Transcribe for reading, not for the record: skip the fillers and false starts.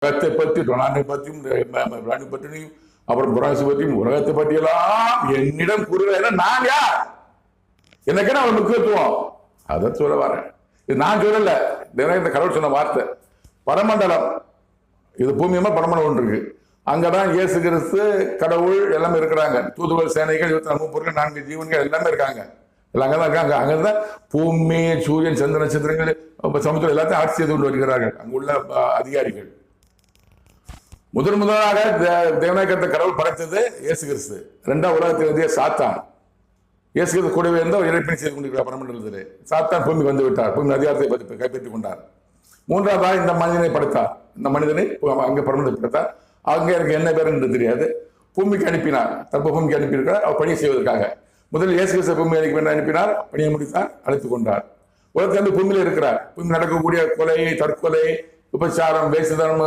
உலகத்தை பற்றி டொனால்டை பற்றியும் ராணி பற்றியும் அப்புறம் புராசி பற்றியும் உலகத்தை பற்றியெல்லாம் என்னிடம் கூறுகிறேன். நான் யார்? எனக்கு அவன் முக்கியத்துவம் அதை சொல்ல வரேன். இது நான் சொல்லல, இந்த கடவுள் சொன்ன வார்த்தை. பரமண்டலம் இது பூமியமா பரமண்டலம் ஒன்று இருக்கு. அங்கதான் இயேசு கிறிஸ்து கடவுள் எல்லாமே இருக்கிறாங்க. தூதுவர் சேனைகள் 24 4 ஜீவன்கள் எல்லாமே இருக்காங்க. அங்கதான் இருக்காங்க. அங்கதான் பூமி சூரியன் சந்திர நட்சத்திரங்கள் சமுத்திரம் எல்லாத்தையும் ஆட்சி செய்து கொண்டு வருகிறார்கள் அங்குள்ள அதிகாரிகள். முதலாக தேவநாயகத்தை கடவுள் படைத்தது இயேசு கிறிஸ்து. 2ஆம் உலகத்தில் சாத்தான். இயேசு கிறிஸ்து கூடவே இருந்தால் இறைப்பணி செய்து கொண்டிருக்கிறார் பரமண்டலத்திலே. சாத்தான் பூமிக்கு வந்து விட்டார், பூமி அதிகாரத்தை கைப்பற்றிக் கொண்டார். 3ஆவதாக இந்த மனிதனை படைத்தார். இந்த மனிதனை அங்கே பரமண்டலத்தை படைத்தார். அங்கே எனக்கு என்ன பேர் என்று தெரியாது. பூமிக்கு அனுப்பினார், தற்போது பூமிக்கு அனுப்பியிருக்கிறார் அவர் பணியை செய்வதற்காக. முதலில் இயேசு கிறிஸ்து பூமி அனுப்பினார், பணியை முடித்தார், அழைத்துக் கொண்டார். உலகத்தில் பூமியில இருக்கிறார். பூமி நடக்கக்கூடிய கொலை, தற்கொலை, விபச்சாரம், வேசிதனம்,